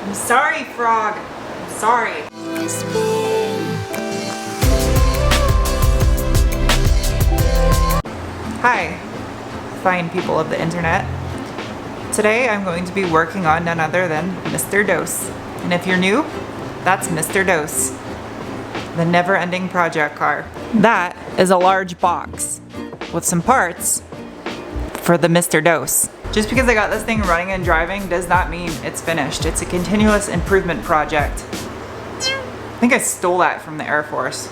I'm sorry, Frog. I'm sorry. Hi, fine people of the internet. Today I'm going to be working on none other than Mr. Dose. And if you're new, that's Mr. Dose, the never-ending project car. That is a large box with some parts for the Mr. Dose. Just because I got this thing running and driving does not mean it's finished. It's a continuous improvement project. I think I stole that from the Air Force.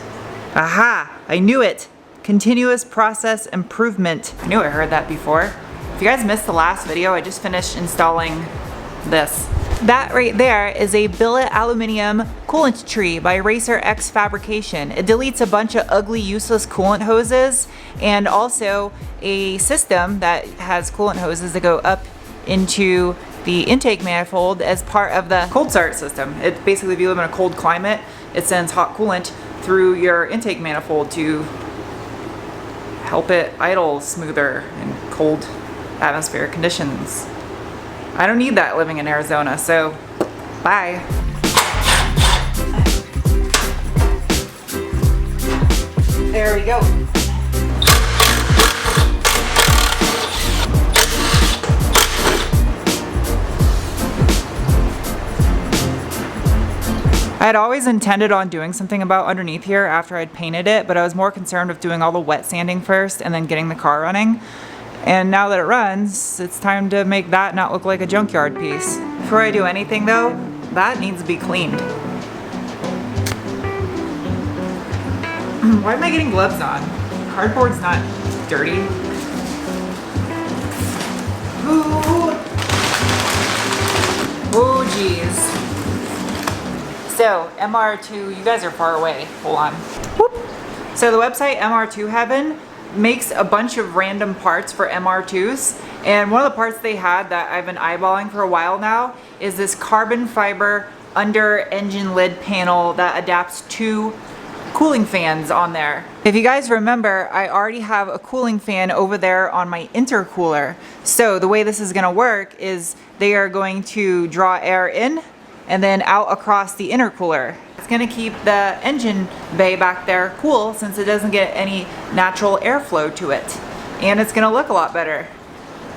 Aha! I knew it! Continuous process improvement. I knew I heard that before. If you guys missed the last video, I just finished installing this. That right there is a billet aluminum coolant tree by Racer X Fabrication. It deletes a bunch of ugly, useless coolant hoses and also a system that has coolant hoses that go up into the intake manifold as part of the cold start system. It basically, if you live in a cold climate, it sends hot coolant through your intake manifold to help it idle smoother in cold atmospheric conditions. I don't need that living in Arizona, so bye. There we go. I had always intended on doing something about underneath here after I'd painted it, but I was more concerned with doing all the wet sanding first and then getting the car running. And now that it runs, it's time to make that not look like a junkyard piece. Before I do anything though, that needs to be cleaned. Why am I getting gloves on? Cardboard's not dirty. Ooh. Oh geez. So MR2, you guys are far away. Hold on. Whoop. So the website MR2 Heaven makes a bunch of random parts for MR2s, and one of the parts they had that I've been eyeballing for a while now is this carbon fiber under engine lid panel that adapts two cooling fans on there. If you guys remember, I already have a cooling fan over there on my intercooler. So the way this is gonna work is they are going to draw air in and then out across the intercooler. It's gonna keep the engine bay back there cool since it doesn't get any natural airflow to it. And it's gonna look a lot better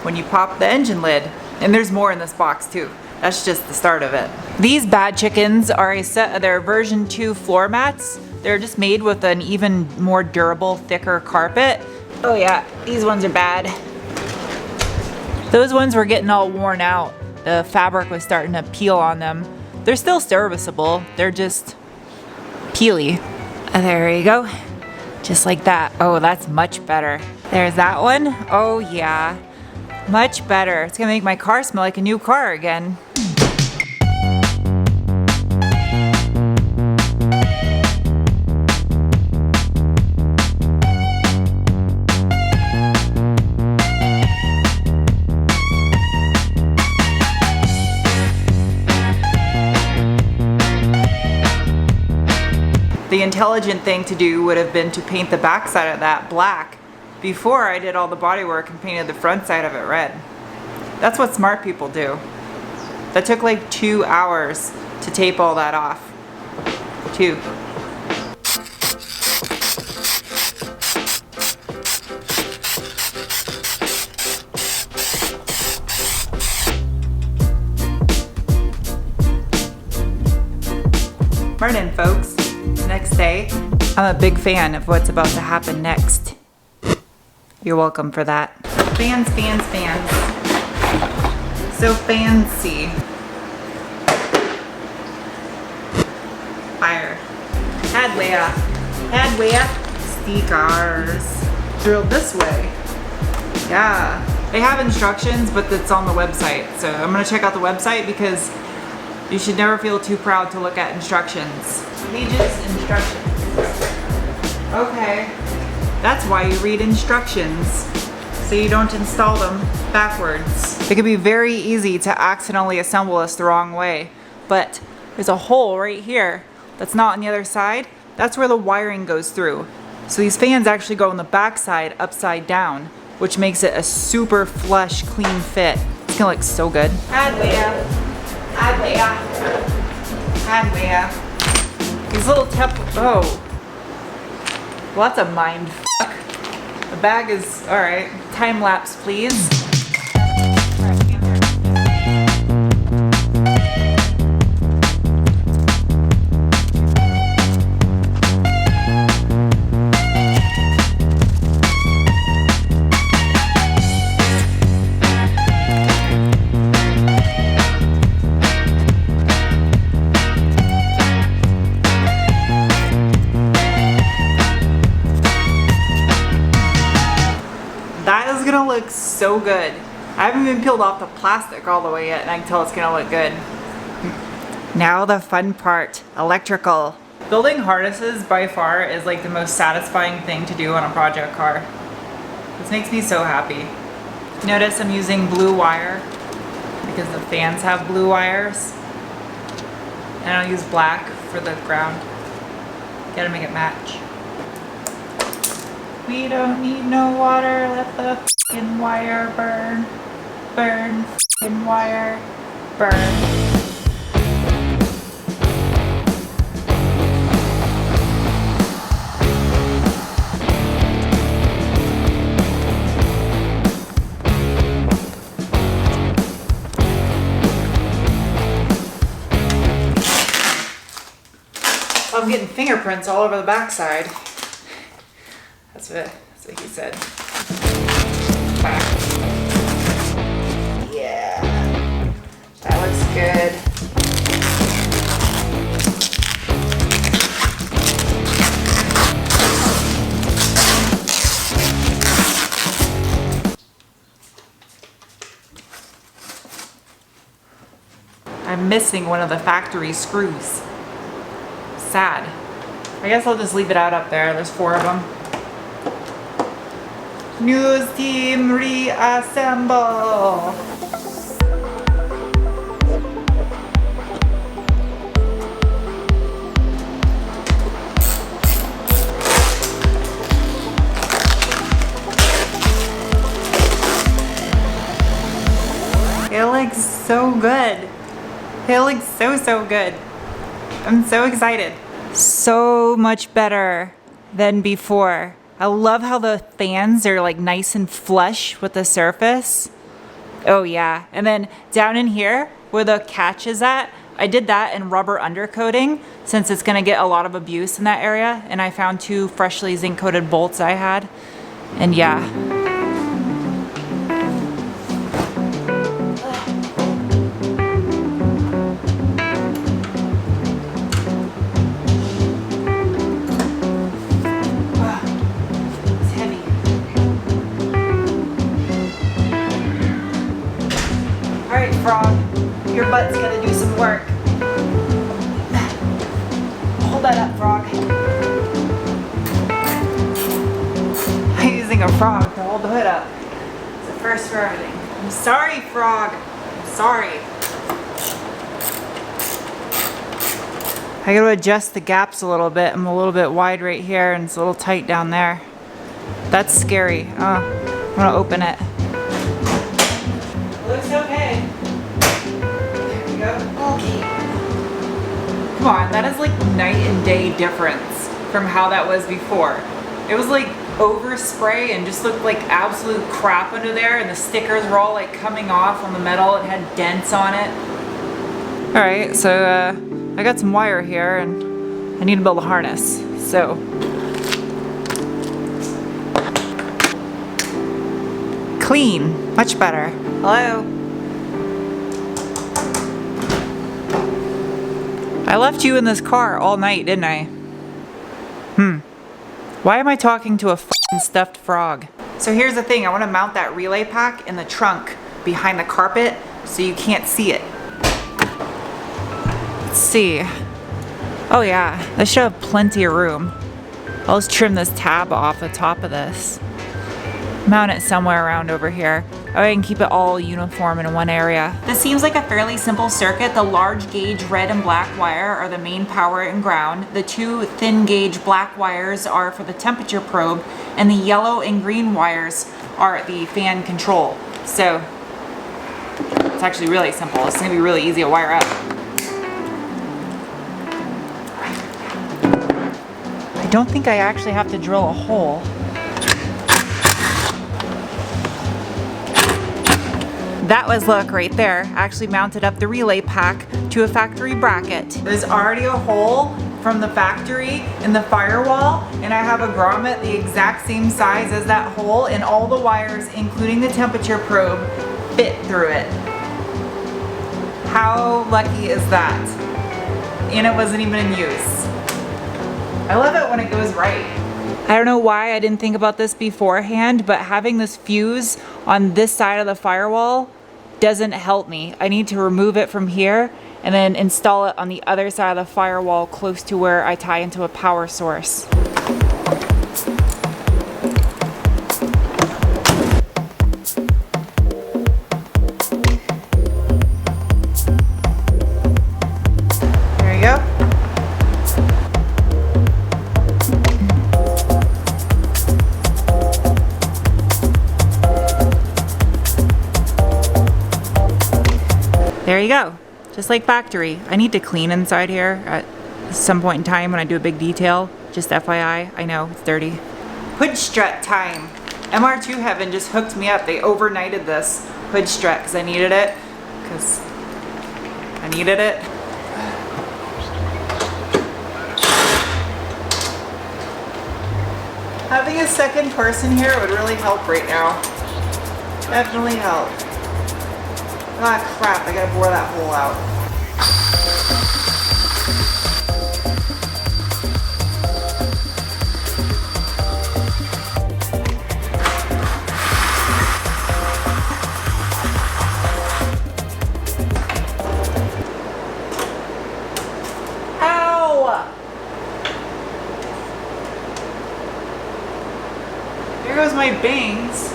when you pop the engine lid. And there's more in this box too. That's just the start of it. These bad chickens are a set of their version 2 floor mats. They're just made with an even more durable, thicker carpet. Oh yeah, these ones are bad. Those ones were getting all worn out. The fabric was starting to peel on them. They're still serviceable, they're just peely. There you go, just like that. Oh, that's much better. There's that one. Oh yeah, much better. It's gonna make my car smell like a new car again. The intelligent thing to do would have been to paint the back side of that black before I did all the bodywork and painted the front side of it red. That's what smart people do. That took like 2 hours to tape all that off. 2. Morning, folks. Next day. I'm a big fan of what's about to happen next. You're welcome for that. Fans, fans, fans. So fancy. Fire. Headwear. Stickers. Drilled this way. Yeah. They have instructions, but it's on the website. So I'm gonna check out the website because you should never feel too proud to look at instructions. Pages, instructions. Okay. That's why you read instructions, so you don't install them backwards. It can be very easy to accidentally assemble this the wrong way, but there's a hole right here that's not on the other side. That's where the wiring goes through. So these fans actually go on the back side upside down, which makes it a super flush, clean fit. It's gonna look so good. Headwear. God, Leah. These little oh. Well, that's a mind fuck. The bag is, all right. Time lapse, please. That is gonna look so good. I haven't even peeled off the plastic all the way yet, and I can tell it's gonna look good. Now the fun part, electrical. Building harnesses by far is like the most satisfying thing to do on a project car. This makes me so happy. Notice I'm using blue wire because the fans have blue wires. And I'll use black for the ground. Gotta make it match. We don't need no water, let the f***ing wire burn. Burn, f***ing wire, burn. I'm getting fingerprints all over the backside. That's what he said. Yeah, that looks good. I'm missing one of the factory screws. Sad. I guess I'll just leave it out up there. There's 4 of them. News team reassemble. It looks so good. It looks so good. I'm so excited. So much better than before. I love how the fans are like nice and flush with the surface. Oh yeah. And then down in here where the catch is at, I did that in rubber undercoating since it's gonna get a lot of abuse in that area. And I found 2 freshly zinc coated bolts I had. And yeah. Frog, your butt's gonna do some work. Hold that up, Frog. I'm using a frog to hold the hood up. It's a first for everything. I'm sorry, Frog. I'm sorry. I gotta adjust the gaps a little bit. I'm a little bit wide right here and it's a little tight down there. That's scary. Oh, I'm gonna open it. Looks okay. Okay. Come on, that is like night and day difference from how that was before. It was like overspray and just looked like absolute crap under there, and the stickers were all like coming off on the metal. It had dents on it. All right, so I got some wire here and I need to build a harness. So clean, much better. Hello. I left you in this car all night, didn't I? Why am I talking to a f***ing stuffed frog? So here's the thing, I want to mount that relay pack in the trunk behind the carpet so you can't see it. Let's see. Oh yeah, this should have plenty of room. I'll just trim this tab off the top of this. Mount it somewhere around over here. I can keep it all uniform in one area. This seems like a fairly simple circuit. The large gauge red and black wire are the main power and ground. The 2 thin gauge black wires are for the temperature probe, and the yellow and green wires are the fan control. So it's actually really simple. It's gonna be really easy to wire up. don't think I actually have to drill a hole. That was luck right there. I actually mounted up the relay pack to a factory bracket. There's already a hole from the factory in the firewall, and I have a grommet the exact same size as that hole, and all the wires, including the temperature probe, fit through it. How lucky is that? And it wasn't even in use. I love it when it goes right. I don't know why I didn't think about this beforehand, but having this fuse on this side of the firewall doesn't help me. I need to remove it from here and then install it on the other side of the firewall close to where I tie into a power source. There you go. There you go, just like factory. I need to clean inside here at some point in time when I do a big detail. Just FYI, I know it's dirty. Hood strut time. MR2 Heaven just hooked me up. They overnighted this hood strut because I needed it. Having a second person here would really help right now. Definitely help. Ah, crap, I gotta bore that hole out. Ow! There goes my bangs.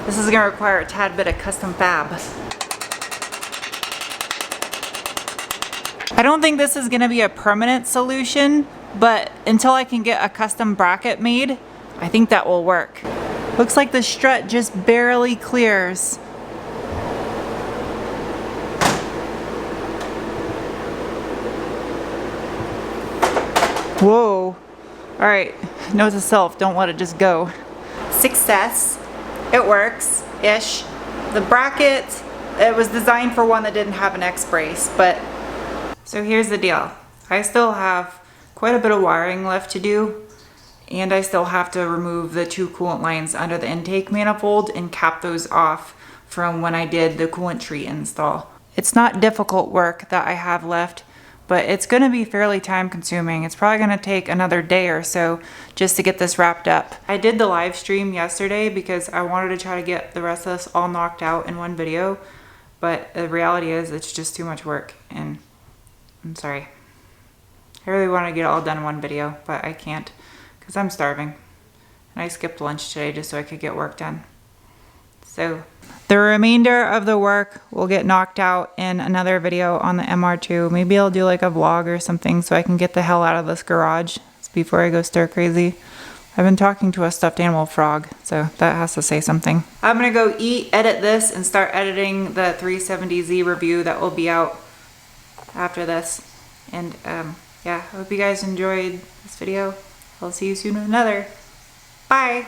This is gonna require a tad bit of custom fab. I don't think this is gonna be a permanent solution, but until I can get a custom bracket made, I think that will work. Looks like the strut just barely clears. Whoa. All right, note to self, don't let it just go. Success, it works-ish. The bracket, it was designed for one that didn't have an X brace, but so here's the deal. I still have quite a bit of wiring left to do, and I still have to remove the 2 coolant lines under the intake manifold and cap those off from when I did the coolant tree install. It's not difficult work that I have left, but it's gonna be fairly time consuming. It's probably gonna take another day or so just to get this wrapped up. I did the live stream yesterday because I wanted to try to get the rest of this all knocked out in one video, but the reality is it's just too much work, and I'm sorry. I really want to get it all done in one video, but I can't because I'm starving. And I skipped lunch today just so I could get work done. So the remainder of the work will get knocked out in another video on the MR2. Maybe I'll do like a vlog or something so I can get the hell out of this garage before I go stir crazy. I've been talking to a stuffed animal frog, so that has to say something. I'm gonna go eat, edit this, and start editing the 370Z review that will be out after this. And yeah, I hope you guys enjoyed this video. I'll see you soon with another. Bye.